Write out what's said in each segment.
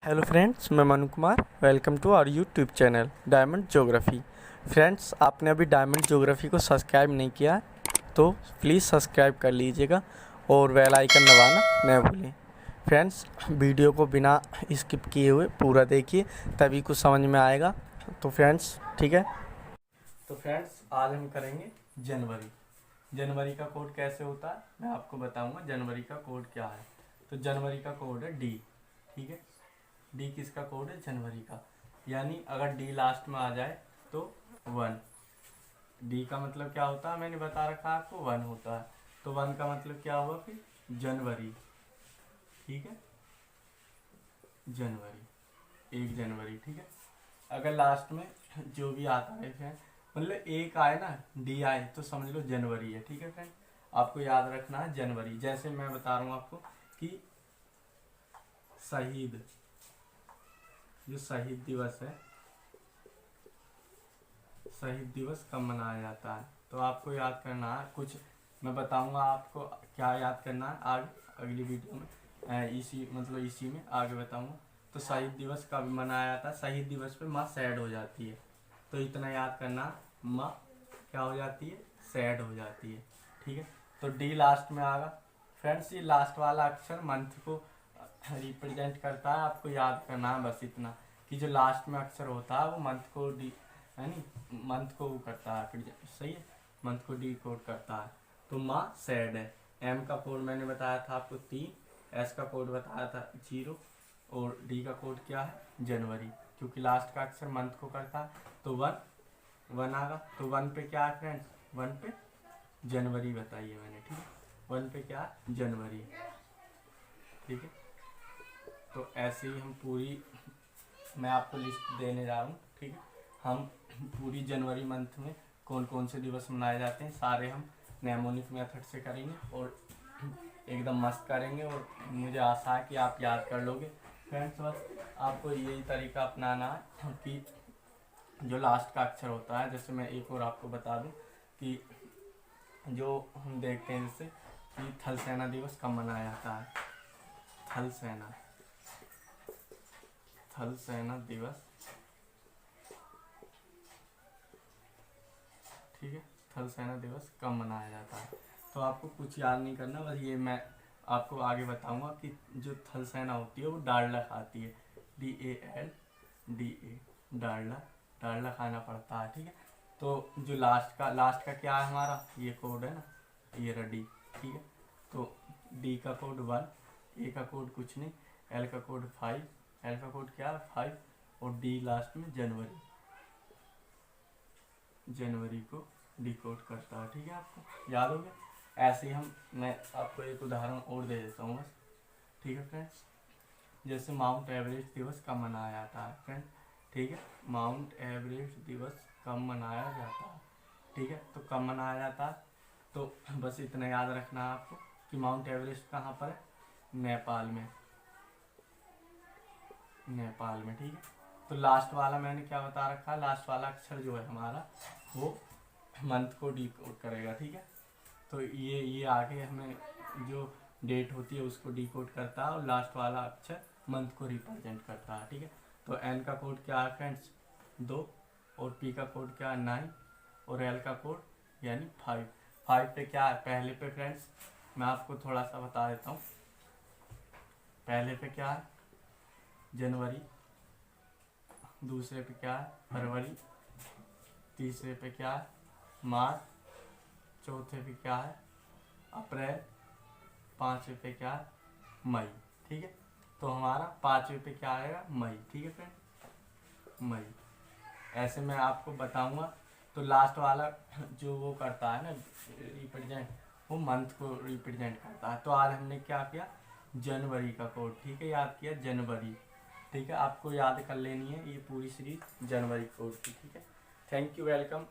Hello friends, मैं Manu Kumar. Welcome to our YouTube channel diamond geography. Friends, आपने अभी diamond geography को सब्सक्राइब नहीं किया है तो प्लीज़ सब्सक्राइब कर लीजिएगा और बेल आइकन दबाना न भूलें। फ्रेंड्स, वीडियो को बिना स्किप किए हुए पूरा देखिए, तभी कुछ समझ में आएगा। तो फ्रेंड्स, ठीक है। तो फ्रेंड्स, आज हम करेंगे जनवरी। जनवरी का कोड कैसे होता है मैं आपको बताऊंगा। जनवरी का कोड क्या है। तो जनवरी का कोड है डी। ठीक है, डी किसका कोड है? जनवरी का। यानी अगर डी लास्ट में आ जाए तो 1। डी का मतलब क्या होता है मैंने बता रखा है आपको, 1 होता है। तो 1 का मतलब क्या हुआ फिर? जनवरी। ठीक है, जनवरी, 1 जनवरी। ठीक है, अगर लास्ट में जो भी आता है फ्रेंड, मतलब एक आए ना, डी आए, तो समझ लो जनवरी है। ठीक है फ्रेंड, आपको याद रखना है जनवरी। जैसे मैं बता रहा हूँ आपको कि शहीद, जो शहीद दिवस है, शहीद दिवस कब मनाया जाता है, तो आपको याद करना है। कुछ मैं बताऊंगा आपको क्या याद करना है आगे अगली वीडियो में, इसी में आगे बताऊंगा। तो शहीद दिवस कब मनाया जाता है? शहीद दिवस पे माँ सैड हो जाती है, तो इतना याद करना, माँ क्या हो जाती है? सैड हो जाती है। ठीक है, तो डी लास्ट में आगा। फ्रेंड्स, ये लास्ट वाला अक्षर मंथ को रिप्रेजेंट करता है, आपको याद करना है बस इतना, कि जो लास्ट में अक्षर होता है वो मंथ को डी, है नी, मंथ को वो करता है, सही है, मंथ को डी कोड करता है। तो माँ सैड है। एम का कोड मैंने बताया था आपको 3, एस का कोड बताया था 0, और डी का कोड क्या है? जनवरी। क्योंकि लास्ट का अक्षर मंथ को करता है तो 1 आगा। तो 1 पे क्या है फ्रेंड्स? 1 पे जनवरी बताइए मैंने। ठीक है, 1 पे क्या है? जनवरी। ठीक है, तो ऐसे ही हम पूरी, मैं आपको लिस्ट देने जा रहा हूँ। ठीक है, हम पूरी जनवरी मंथ में कौन कौन से दिवस मनाए जाते हैं सारे हम नेमोनिक मेथड से करेंगे और एकदम मस्त करेंगे, और मुझे आशा है कि आप याद कर लोगे। फ्रेंड्स, बस आपको यही तरीका अपनाना है कि जो लास्ट का अक्षर होता है, जैसे मैं एक और आपको बता दूं कि जो हम देखते हैं जैसे कि थल सेना दिवस कब मनाया जाता है। थल सेना, थल सेना दिवस, ठीक है, थल सेना दिवस कब मनाया जाता है। तो आपको कुछ याद नहीं करना, बस ये मैं आपको आगे बताऊंगा कि जो थल सेना होती है वो डालडा खाती है। DALDA, डालडा, डालडा खाना पड़ता है। ठीक है, तो जो लास्ट का क्या है हमारा, ये कोड है ना, ये रहा डी। ठीक है, तो डी का कोड 1, ए का कोड कुछ नहीं, एल का कोड 5, एल का कोड क्या है? 5, और डी लास्ट में जनवरी, जनवरी को डिकोड करता है। ठीक है, आपको याद हो गया। ऐसे ही मैं आपको एक उदाहरण और दे देता हूँ बस। ठीक है फ्रेंड्स, जैसे माउंट एवरेस्ट दिवस कब मनाया जाता है फ्रेंड। ठीक है, माउंट एवरेस्ट दिवस कब मनाया जाता है। ठीक है, तो कब मनाया जाता है, तो बस इतना याद रखना है आपको कि माउंट एवरेस्ट कहाँ पर है? नेपाल में, नेपाल में। ठीक है, तो लास्ट वाला मैंने क्या बता रखा है, लास्ट वाला अक्षर जो है हमारा वो मंथ को डिकोड करेगा। ठीक है, तो ये आगे हमें जो डेट होती है उसको डिकोड करता है, और लास्ट वाला अक्षर मंथ को रिप्रेजेंट करता है। ठीक है, तो एन का कोड क्या है फ्रेंड्स? 2, और पी का कोड क्या है? 9, और एल का कोड यानी 5। 5 पे क्या है? पहले पे फ्रेंड्स मैं आपको थोड़ा सा बता देता हूँ। पहले पे क्या है? जनवरी। दूसरे पे क्या है? फरवरी। तीसरे पे क्या है? मार्च। चौथे पे क्या है? अप्रैल। पाँचवें पे क्या है? मई। ठीक है, तो हमारा 5वें पे क्या आएगा? मई। ठीक है फ्रेंड, मई। ऐसे मैं आपको बताऊंगा। तो लास्ट वाला जो वो करता है ना रिप्रेजेंट, वो मंथ को रिप्रेजेंट करता है। तो आज हमने क्या किया? जनवरी का कोड, ठीक है, याद किया जनवरी। ठीक है, आपको याद कर लेनी है ये पूरी सीरीज जनवरी कोड की। ठीक है, थैंक यू, वेलकम।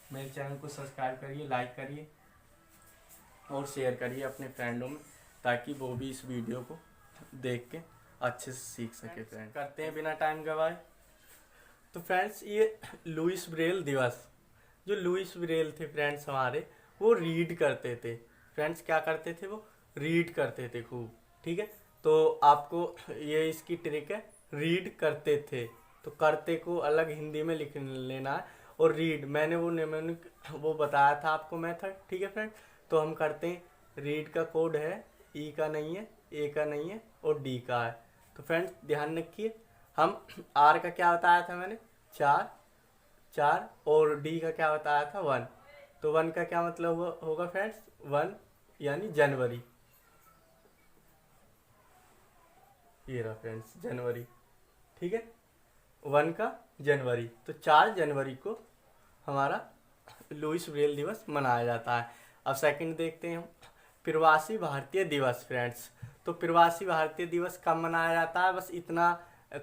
मेरे चैनल को सब्सक्राइब करिए, लाइक करिए और शेयर करिए अपने फ्रेंडों में, ताकि वो भी इस वीडियो को देख के अच्छे से सीख सके। फ्रेंड, करते हैं बिना टाइम गवाए। तो फ्रेंड्स, ये लुइस ब्रेल दिवस, जो लुइस ब्रेल थे फ्रेंड्स हमारे, वो रीड करते थे। फ्रेंड्स, क्या करते थे? वो रीड करते थे खूब। ठीक है, तो आपको ये इसकी ट्रिक है, रीड करते थे। तो करते को अलग हिंदी में लिख लेना है, और रीड मैंने वो बताया था आपको मेथड, ठीक है फ्रेंड। तो हम करते हैं, रीड का कोड है, ई का नहीं है, ए का नहीं है, और डी का है। तो फ्रेंड्स ध्यान रखिए, हम आर का क्या बताया था मैंने, 4 4, और डी का क्या बताया था, 1। तो 1 का क्या मतलब होगा फ्रेंड्स, 1 यानी जनवरी। ये रहा फ्रेंड्स जनवरी, ठीक है, 1 का जनवरी। तो 4 जनवरी को हमारा लुईस ब्रेल दिवस मनाया जाता है। अब सेकंड देखते हैं हम, प्रवासी भारतीय दिवस फ्रेंड्स। तो प्रवासी भारतीय दिवस कब मनाया जाता है, बस इतना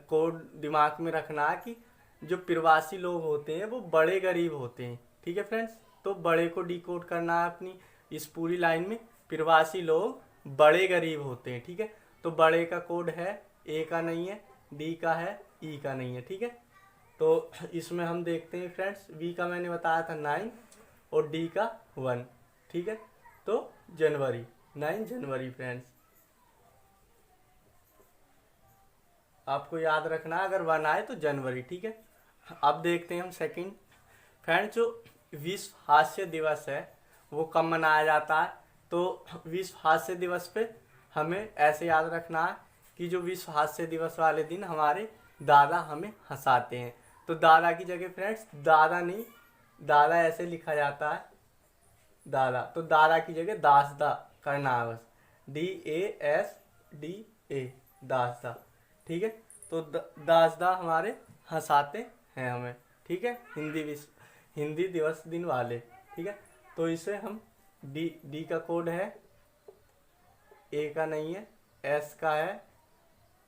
कोड दिमाग में रखना है कि जो प्रवासी लोग होते हैं वो बड़े गरीब होते हैं, ठीक है फ्रेंड्स। तो बड़े को डिकोड करना है अपनी इस पूरी लाइन में, प्रवासी लोग बड़े गरीब होते हैं, ठीक है। तो बड़े का कोड है, ए का नहीं है, डी का है, ई का नहीं है, ठीक है। तो इसमें हम देखते हैं फ्रेंड्स, वी का मैंने बताया था 9 और डी का 1, ठीक है। तो जनवरी, 9 जनवरी फ्रेंड्स, आपको याद रखना अगर 1 आए तो जनवरी, ठीक है। अब देखते हैं हम सेकंड फ्रेंड्स, जो विश्व हास्य दिवस है वो कब मनाया जाता है। तो विश्व हास्य दिवस पे हमें ऐसे याद रखना है कि जो विश्व हास्य दिवस वाले दिन हमारे दादा हमें हंसाते हैं। तो दादा की जगह फ्रेंड्स दादा नहीं, दादा ऐसे लिखा जाता है, दादा। तो दादा की जगह दासदा करना है, बस DASDA, दासदा, ठीक है। तो दासदा हमारे हंसाते हैं हमें, ठीक है, हिंदी दिवस दिन वाले, ठीक है। तो इसे हम डी का कोड है, ए का नहीं है, एस का है,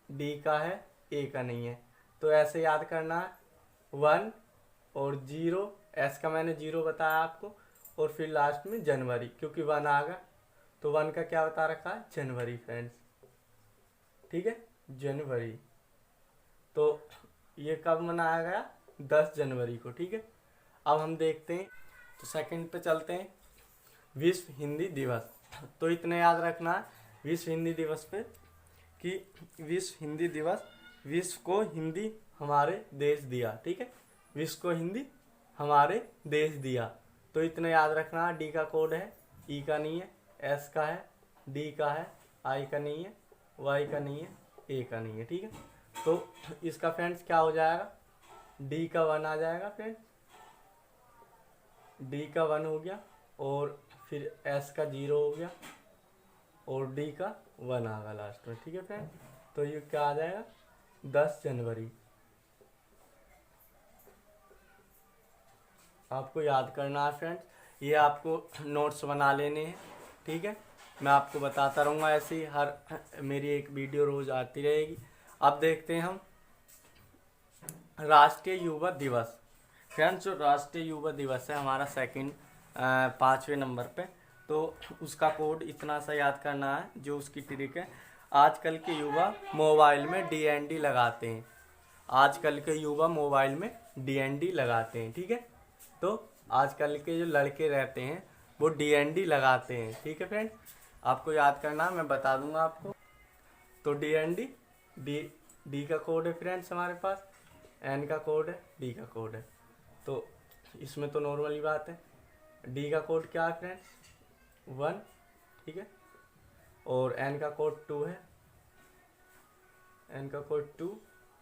डी का है, ए का नहीं है। तो ऐसे याद करना है, 1 और 0, एस का मैंने 0 बताया आपको, और फिर लास्ट में जनवरी, क्योंकि 1 आ गया। तो 1 का क्या बता रखा है, जनवरी फ्रेंड्स, ठीक है, जनवरी। तो ये कब मनाया गया, 10 जनवरी को, ठीक है। अब हम देखते हैं, तो सेकंड पे चलते हैं, विश्व हिंदी दिवस। तो इतने याद रखना है विश्व हिंदी दिवस पे कि विश्व हिंदी दिवस, विश्व को हिंदी हमारे देश दिया, ठीक है, विश्व को हिंदी हमारे देश दिया। तो इतने याद रखना, डी का कोड है, ई का नहीं है, एस का है, डी का है, आई का नहीं है, वाई का नहीं है, ए का नहीं है, ठीक है। तो इसका फ्रेंड्स क्या हो जाएगा, डी का 1 आ जाएगा फ्रेंड्स, डी का 1 हो गया, और फिर एस का 0 हो गया, और डी का 1 आ गया लास्ट में, ठीक है फ्रेंड। तो ये क्या आ जाएगा, 10 जनवरी। आपको याद करना है फ्रेंड्स, ये आपको नोट्स बना लेने हैं, ठीक है। मैं आपको बताता रहूँगा ऐसे ही, हर मेरी एक वीडियो रोज आती रहेगी। अब देखते हैं हम राष्ट्रीय युवा दिवस फ्रेंड्स। जो राष्ट्रीय युवा दिवस है हमारा सेकंड 5वें नंबर पे, तो उसका कोड इतना सा याद करना है, जो उसकी ट्रिक है, आजकल के युवा मोबाइल में DND लगाते हैं, आजकल के युवा मोबाइल में DND लगाते हैं, ठीक है। तो आजकल के जो लड़के रहते हैं वो DND लगाते हैं, ठीक है फ्रेंड। आपको याद करना, मैं बता दूंगा आपको। तो DND, डी का कोड है फ्रेंड्स हमारे पास, एन का कोड है, डी का कोड है। तो इसमें तो नॉर्मली बात है, डी का कोड क्या है फ्रेंड्स, 1, ठीक है, और एन का कोड 2 है, एन का कोड 2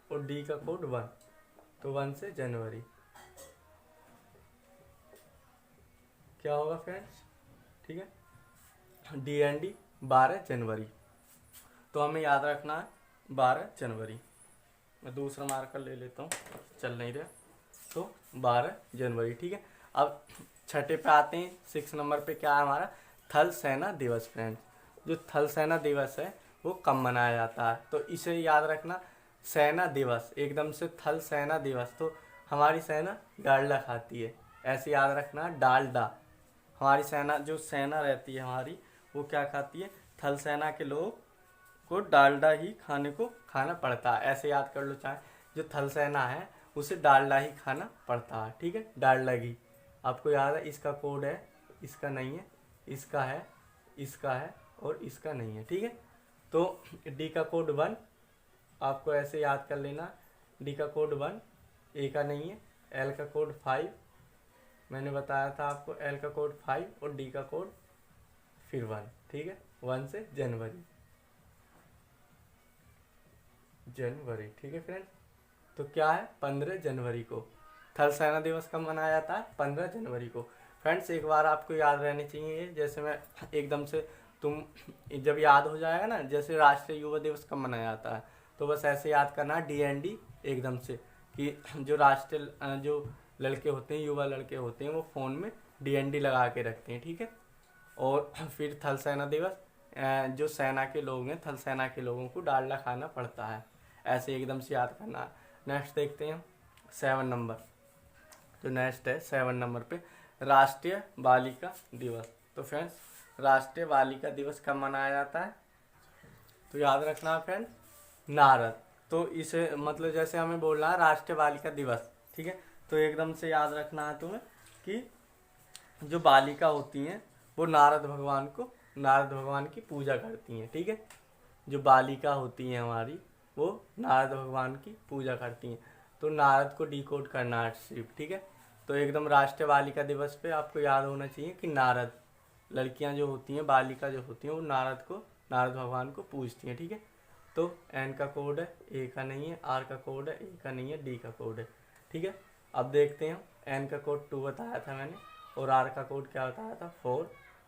और डी का कोड 1। तो 1 से जनवरी क्या होगा फ्रेंड्स, ठीक है, DND 12 जनवरी। तो हमें याद रखना है 12 जनवरी। मैं दूसरा मार्कर ले लेता हूँ, चल नहीं रहा। तो 12 जनवरी, ठीक है। अब छठे पे आते हैं, 6 नंबर पे क्या है हमारा, थल सेना दिवस फ्रेंड्स। जो थल सेना दिवस है वो कब मनाया जाता है, तो इसे याद रखना, सेना दिवस एकदम से थल सेना दिवस। तो हमारी सेना डालडा खाती है, ऐसे याद रखना, डालडा। हमारी सेना, जो सेना रहती है हमारी, वो क्या खाती है, थल सेना के लोग को डालडा ही खाना पड़ता है, ऐसे याद कर लो। चाहे जो थल सेना है उसे डालडा ही खाना पड़ता है, ठीक है, डालडा घी। आपको याद है, इसका कोड है, इसका नहीं है, इसका है, इसका है और इसका नहीं है, ठीक है। तो डी का कोड 1 आपको ऐसे याद कर लेना, डी का कोड 1, ए का नहीं है, एल का कोड 5, मैंने बताया था आपको एल का कोड 5 और डी का कोड फिर 1, ठीक है। 1 से जनवरी, ठीक है फ्रेंड। तो क्या है, 15 जनवरी को थल सेना दिवस कब मनाया जाता है, 15 जनवरी को। फ्रेंड्स एक बार आपको याद रहनी चाहिए, जैसे मैं एकदम से तुम जब याद हो जाएगा ना, जैसे राष्ट्रीय युवा दिवस कब मनाया जाता है, तो बस ऐसे याद करना DND एकदम से, कि जो राष्ट्रीय जो लड़के होते हैं, युवा लड़के होते हैं, वो फ़ोन में DND लगा के रखते हैं, ठीक है। और फिर थल सेना दिवस, जो सेना के लोग हैं, थल सेना के लोगों को डालडा खाना पड़ता है, ऐसे एकदम से याद करना। नेक्स्ट देखते हैं 7 नंबर, जो नेक्स्ट है 7 नंबर पे राष्ट्रीय बालिका दिवस। तो फ्रेंड्स राष्ट्रीय बालिका दिवस कब मनाया जाता है, तो याद रखना फ्रेंड्स, नारद। तो इसे मतलब जैसे हमें बोलना है राष्ट्रीय बालिका दिवस, ठीक है, तो एकदम से याद रखना है तुम्हें कि जो बालिका होती हैं वो नारद भगवान की पूजा करती हैं, ठीक है। जो बालिका होती हैं हमारी, वो नारद भगवान की पूजा करती हैं, तो नारद को डिकोड करना है सिर्फ, ठीक है। तो एकदम राष्ट्रीय बालिका दिवस पे आपको याद होना चाहिए कि नारद, लड़कियां जो होती हैं, बालिका जो होती हैं, वो नारद भगवान को पूजती हैं, ठीक है। तो एन का कोड है, ए का नहीं है, आर का कोड है, ए का नहीं है, डी का कोड है, ठीक है। अब देखते हैं, एन का कोड 2 बताया था मैंने, और आर का कोड क्या बताया था 4,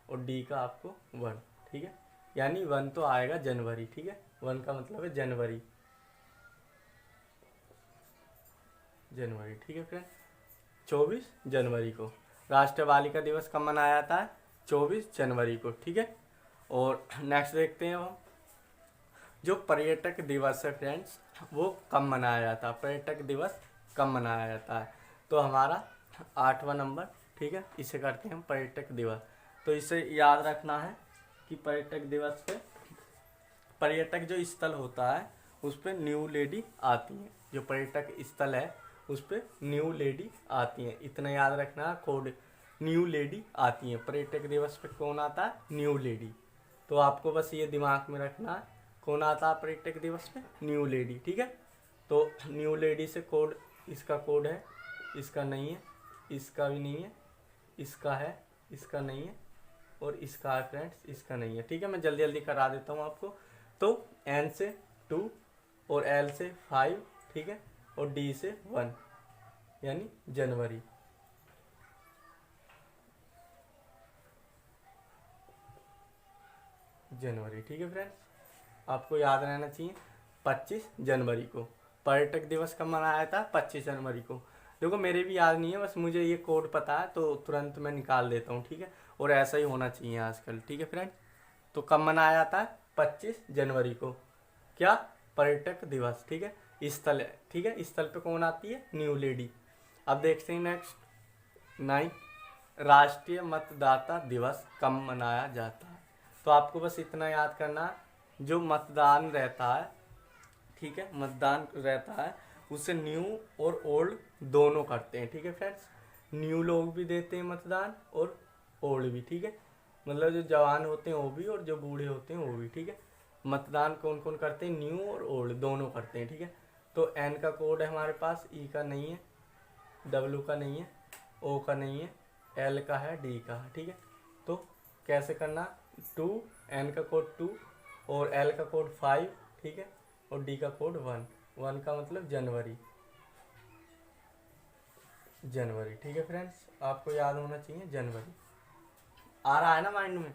और डी का आपको 1, ठीक है। यानी 1 तो आएगा जनवरी, ठीक है, 1 का मतलब है जनवरी, ठीक है फ्रेंड। 24 जनवरी को राष्ट्रीय बालिका दिवस कब मनाया जाता है, 24 जनवरी को, ठीक है। और नेक्स्ट देखते हैं हम, जो पर्यटक दिवस है फ्रेंड्स, वो कब मनाया जाता है, पर्यटक दिवस कब मनाया जाता है, तो हमारा 8वां नंबर, ठीक है, इसे करते हैं हम पर्यटक दिवस। तो इसे याद रखना है कि पर्यटक दिवस पे पर्यटक जो स्थल होता है उस पर न्यू लेडी आती हैं, जो पर्यटक स्थल है उस पर न्यू लेडी आती हैं, इतना याद रखना है कोड, न्यू लेडी आती हैं पर्यटक दिवस पे, कौन आता है, न्यू लेडी। तो आपको बस ये दिमाग में रखना है, कौन आता है पर्यटक दिवस पे, न्यू लेडी, ठीक है। तो न्यू लेडी से कोड, इसका कोड है, इसका नहीं है, इसका भी नहीं है, इसका है, इसका नहीं है, और इसका है फ्रेंड्स, इसका नहीं है, ठीक है। मैं जल्दी जल्दी करा देता हूँ आपको। तो एन से 2 और एल से 5, ठीक है, और डी से 1, यानी जनवरी, ठीक है फ्रेंड्स। आपको याद रहना चाहिए 25 जनवरी को पर्यटक दिवस कब मनाया था, 25 जनवरी को। देखो मेरे भी याद नहीं है, बस मुझे ये कोड पता है तो तुरंत मैं निकाल देता हूँ, ठीक है, और ऐसा ही होना चाहिए आजकल, ठीक है फ्रेंड। तो कब मनाया जाता है, 25 जनवरी को, क्या, पर्यटक दिवस, ठीक है, स्थल है, ठीक है, स्थल पे कौन आती है, न्यू लेडी। अब देखते हैं नेक्स्ट 9, राष्ट्रीय मतदाता दिवस कब मनाया जाता है। तो आपको बस इतना याद करना, जो मतदान रहता है, ठीक है, मतदान रहता है उसे न्यू और ओल्ड दोनों करते हैं, ठीक है फ्रेंड्स। न्यू लोग भी देते हैं मतदान और ओल्ड भी, ठीक है, मतलब जो जवान होते हैं वो भी और जो बूढ़े होते हैं वो भी, ठीक है। मतदान कौन कौन करते हैं, न्यू और ओल्ड दोनों करते हैं, ठीक है। तो एन का कोड है हमारे पास, ई का नहीं है, डब्ल्यू का नहीं है, ओ का नहीं है, एल का है, डी का है, ठीक है। तो कैसे करना, 2, एन का कोड 2 और एल का कोड 5, ठीक है, और डी का कोड 1 का मतलब जनवरी, ठीक है फ्रेंड्स। आपको याद होना चाहिए जनवरी, आ रहा है ना माइंड में।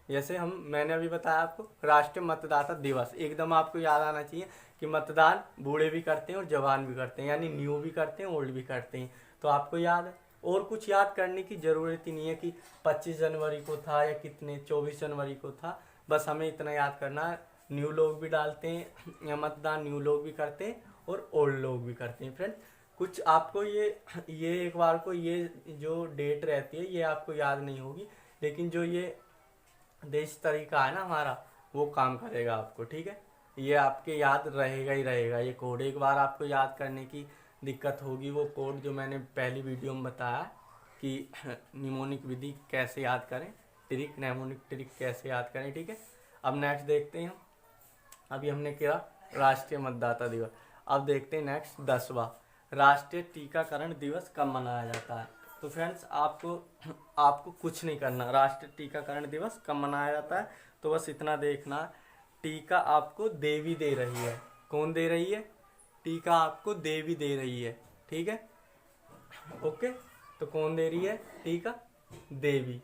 जैसे मैंने अभी बताया आपको राष्ट्रीय मतदाता दिवस, एकदम आपको याद आना चाहिए कि मतदान बूढ़े भी करते हैं और जवान भी करते हैं, यानी न्यू भी करते हैं, ओल्ड भी करते हैं। तो आपको याद है, और कुछ याद करने की ज़रूरत ही नहीं है कि 25 जनवरी को था या कितने 24 जनवरी को था, बस हमें इतना याद करना है, न्यू लोग भी डालते हैं या मतदान न्यू लोग भी करते हैं और ओल्ड लोग भी करते हैं फ्रेंड। कुछ आपको ये एक बार को ये जो डेट रहती है ये आपको याद नहीं होगी, लेकिन जो ये देश तरीका है ना हमारा, वो काम करेगा आपको, ठीक है। ये आपके याद रहेगा ही रहेगा, ये कोड एक बार आपको याद करने की दिक्कत होगी, वो कोड जो मैंने पहली वीडियो में बताया कि निमोनिक विधि कैसे याद करें, ट्रिक, नेमोनिक ट्रिक कैसे याद करें, ठीक है। अब नेक्स्ट देखते हैं, अभी हमने किया राष्ट्रीय मतदाता दिवस। अब देखते हैं नेक्स्ट 10वां, राष्ट्रीय टीकाकरण दिवस कब मनाया जाता है। तो फ्रेंड्स आपको कुछ नहीं करना, राष्ट्रीय टीकाकरण दिवस कब मनाया जाता है तो बस इतना देखना, टीका आपको देवी दे रही है। कौन दे रही है? टीका आपको देवी दे रही है, ठीक है, ओके। तो कौन दे रही है टीका? देवी।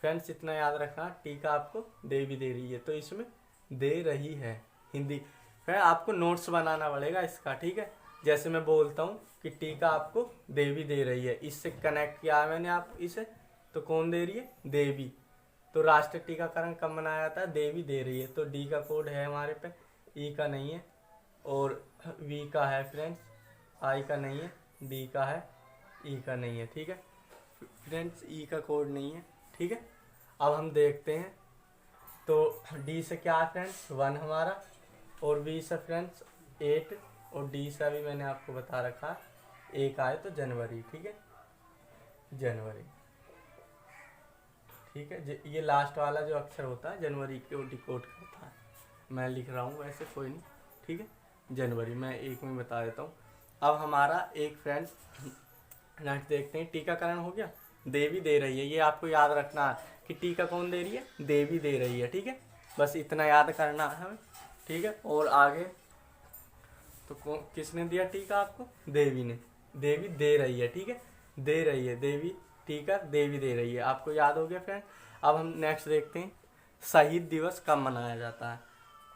फ्रेंड्स इतना याद रखना, टीका आपको देवी दे रही है, तो इसमें दे रही है हिंदी। फिर आपको नोट्स बनाना पड़ेगा इसका, ठीक है। जैसे मैं बोलता हूँ कि टीका आपको देवी दे रही है, इससे कनेक्ट किया है मैंने आप इसे, तो कौन दे रही है? देवी। तो राष्ट्रीय टीकाकरण कब मनाया जाता है? देवी दे रही है। तो डी का कोड है हमारे पे, ई का नहीं है, और वी का है फ्रेंड्स, आई का नहीं है, डी का है, ई का नहीं है, ठीक है फ्रेंड्स, ई का कोड नहीं है, ठीक है। अब हम देखते हैं, तो डी से क्या है फ्रेंड्स? 1 हमारा, और वी से फ्रेंड्स 8, और डी से अभी मैंने आपको बता रखा एक आए तो जनवरी, ठीक है, जनवरी, ठीक है। ये लास्ट वाला जो अक्षर होता है जनवरी को डिकोड करता है, मैं लिख रहा हूँ वैसे कोई नहीं, ठीक है, जनवरी मैं एक में बता देता हूँ। अब हमारा एक फ्रेंड्स नेक्स्ट देखते हैं, टीकाकरण हो गया, देवी दे रही है, ये आपको याद रखना है कि टीका कौन दे रही है? देवी दे रही है, ठीक है, बस इतना याद करना है हमें, ठीक है। और आगे तो किसने दिया टीका आपको? देवी ने, देवी दे रही है, ठीक है, दे रही है देवी, टीका देवी दे रही है, आपको याद हो गया फ्रेंड। अब हम नेक्स्ट देखते हैं, शहीद दिवस कब मनाया जाता है।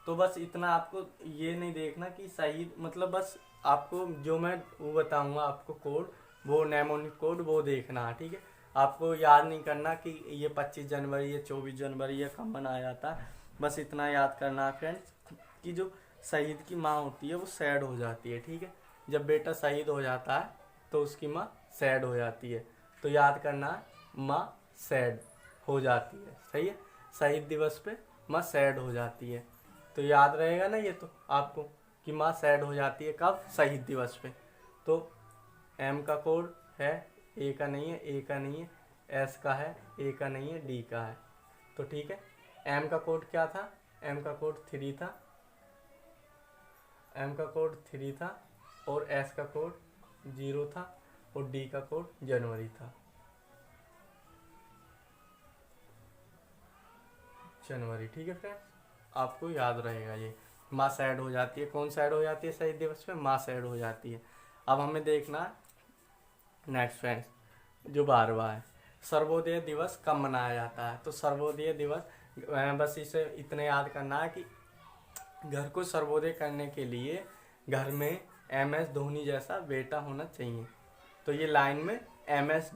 तो बस इतना आपको ये नहीं देखना कि शहीद मतलब, बस आपको जो मैं वो बताऊंगा आपको कोड, वो नेमोनिक कोड वो देखना है, ठीक है। आपको याद नहीं करना कि ये 25 जनवरी या 24 जनवरी या कब मनाया जाता है, बस इतना याद करना है फ्रेंड्स कि जो शहीद की माँ होती है वो सैड हो जाती है, ठीक है। जब बेटा शहीद हो जाता है तो उसकी माँ सैड हो जाती है, तो याद करना है माँ सैड हो जाती है, सही है, शहीद दिवस पे माँ सैड हो जाती है, तो याद रहेगा ना ये तो आपको कि माँ सैड हो जाती है कब? शहीद दिवस पे। तो एम का कोड है, ए का नहीं है, ए का नहीं है, एस का है, ए का नहीं है, डी का है, तो ठीक है। एम का कोड क्या था? एम का कोड 3 था, एम का कोड 3 था, और एस का कोड 0 था, और डी का कोड जनवरी था, जनवरी, ठीक है फ्रेंड्स, आपको याद रहेगा ये। माँ सैड हो जाती है, कौन सैड हो जाती है शहीद दिवस पे? माँ सैड हो जाती है। अब हमें देखना नेक्स्ट फ्रेंड्स जो 12वां है, सर्वोदय दिवस कब मनाया जाता है। तो सर्वोदय दिवस बस इसे इतने याद करना है कि घर को सर्वोदय करने के लिए घर में MS धोनी जैसा बेटा होना चाहिए। तो ये लाइन में MS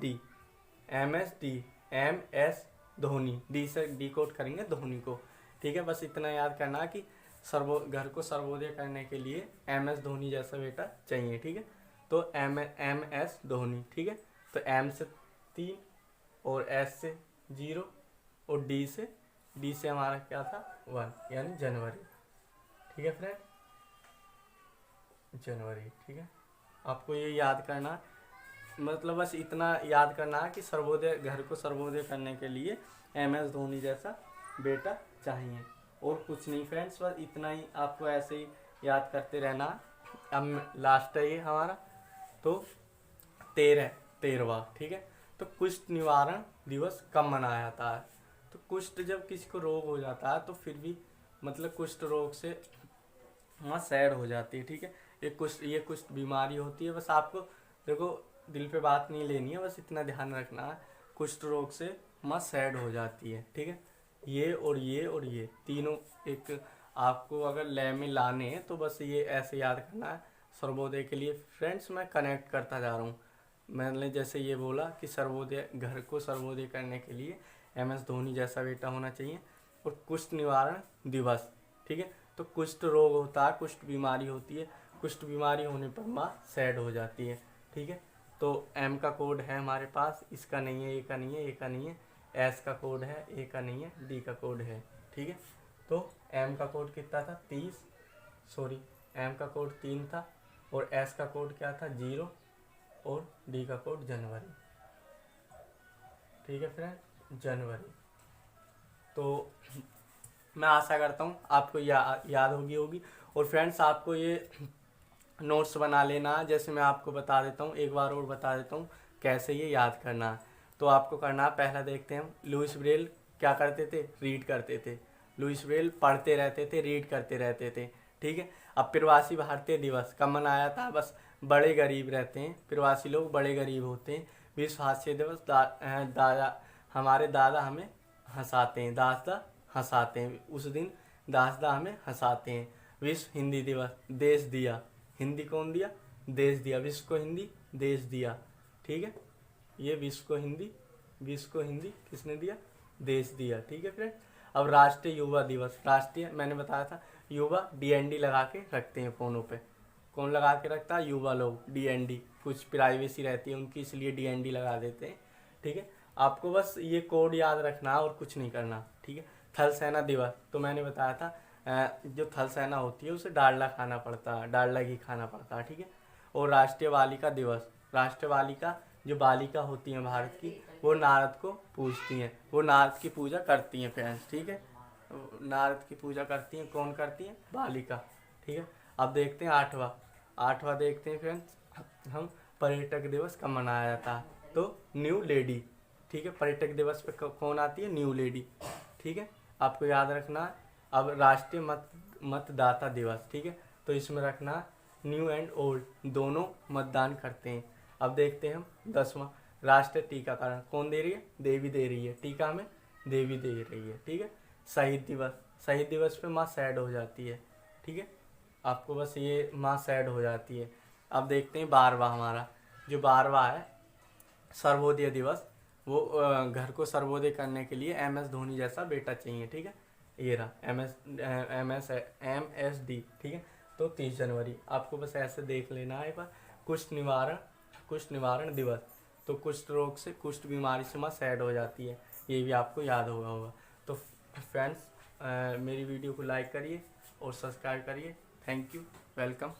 धोनी, डी से डिकोड करेंगे धोनी को, ठीक है। बस इतना याद करना कि घर को सर्वोदय करने के लिए MS धोनी जैसा बेटा चाहिए, ठीक है। तो MS धोनी, ठीक है। तो M से 3, और S से 0, और D से हमारा क्या था? 1, यानी जनवरी, ठीक है फ्रेंड, जनवरी, ठीक है। आपको ये याद करना, मतलब बस इतना याद करना है कि घर को सर्वोदय करने के लिए MS धोनी जैसा बेटा चाहिए, और कुछ नहीं फ्रेंड्स, बस इतना ही आपको ऐसे ही याद करते रहना। अब लास्ट है ये हमारा, तो 13वां, ठीक है। तो कुष्ठ निवारण दिवस कब मनाया जाता है। तो कुष्ठ जब किसी को रोग हो जाता है तो फिर भी मतलब कुष्ठ रोग से माँ सैड हो जाती है, ठीक है। ये कुष्ठ बीमारी होती है, बस आपको देखो दिल पे बात नहीं लेनी है, बस इतना ध्यान रखना है, कुष्ठ रोग से माँ सैड हो जाती है, ठीक है। ये और ये तीनों एक आपको अगर लय में लाने हैं तो बस ये ऐसे याद करना है सर्वोदय के लिए। फ्रेंड्स मैं कनेक्ट करता जा रहा हूँ, मैंने जैसे ये बोला कि सर्वोदय, घर को सर्वोदय करने के लिए MS धोनी जैसा बेटा होना चाहिए, और कुष्ठ निवारण दिवस, ठीक है। तो कुष्ठ रोग होता है, कुष्ठ बीमारी होती है, कुष्ठ बीमारी होने पर माँ सैड हो जाती है, ठीक है। तो M का कोड है हमारे पास, इसका नहीं है, ए का नहीं है, ए का नहीं है, S का कोड है, ए का नहीं है, D का कोड है, ठीक है। तो M का कोड कितना था? 30, सॉरी M का कोड 3 था, और S का कोड क्या था? 0, और D का कोड जनवरी, ठीक है फ्रेंड, जनवरी। तो मैं आशा करता हूँ आपको याद होगी। और फ्रेंड्स आपको ये नोट्स बना लेना है। जैसे मैं आपको बता देता हूँ, एक बार और बता देता हूँ कैसे ये याद करना है। तो आपको करना है, पहला देखते हैं हम लुइस ब्रेल क्या करते थे, रीड करते थे। लुइस ब्रेल पढ़ते रहते थे, रीड करते रहते थे, ठीक है। अब प्रवासी भारतीय दिवस कब मनाया था, बस बड़े गरीब रहते हैं, प्रवासी लोग बड़े गरीब होते हैं। विश्व हास्य दिवस दादा हमारे दादा हमें हंसाते हैं, दादा हंसाते हैं, उस दिन दादा हमें हंसाते हैं। विश्व हिंदी दिवस, देश दिया, हिंदी कौन दिया, देश दिया, विश्व को हिंदी देश दिया, ठीक है। ये विश्व को हिंदी किसने दिया, देश दिया, ठीक है फ्रेंड। अब राष्ट्रीय युवा दिवस, राष्ट्रीय मैंने बताया था युवा डीएनडी लगा के रखते हैं फ़ोनों पे। कौन लगा के रखता है, युवा लोग डीएनडी, कुछ प्राइवेसी रहती है उनकी इसलिए डीएनडी लगा देते हैं, ठीक है। आपको बस ये कोड याद रखना और कुछ नहीं करना, ठीक है। थल सेना दिवस, तो मैंने बताया था जो थल सेना होती है उसे डालडा खाना पड़ता है, डालडा घी खाना पड़ता है, ठीक है। और राष्ट्रीय बालिका दिवस, राष्ट्रीय बालिका जो बालिका होती हैं भारत की, वो नारद को पूजती हैं, वो नारद की पूजा करती हैं फ्रेंड्स, ठीक है। नारद की पूजा करती हैं, कौन करती हैं, बालिका, ठीक है। अब देखते हैं आठवां देखते हैं फ्रेंड्स हम, पर्यटक दिवस कब मनाया जाता है, तो न्यू लेडी, ठीक है। पर्यटक दिवस पे कौन आती है, न्यू लेडी, ठीक है, आपको याद रखना है। अब राष्ट्रीय मतदाता दिवस, ठीक है, तो इसमें रखना न्यू एंड ओल्ड दोनों मतदान करते हैं। अब देखते हैं हम 10वां, राष्ट्रीय टीकाकरण, कौन दे रही है, देवी दे रही है, टीका हमें देवी दे रही है, ठीक है। शहीद दिवस, शहीद दिवस पे माँ सैड हो जाती है, ठीक है, आपको बस ये माँ सैड हो जाती है। अब देखते हैं 12वां, हमारा जो 12वां है सर्वोदय दिवस, वो घर को सर्वोदय करने के लिए MS धोनी जैसा बेटा चाहिए, ठीक है। ये रहा MSD, ठीक है। तो 30 जनवरी आपको बस ऐसे देख लेना है। पर कुष्ठ निवारण दिवस, तो कुष्ठ रोग से, कुष्ठ बीमारी से माँ सैड हो जाती है, ये भी आपको याद होगा। तो फ्रेंड्स मेरी वीडियो को लाइक करिए और सब्सक्राइब करिए। Thank you, welcome.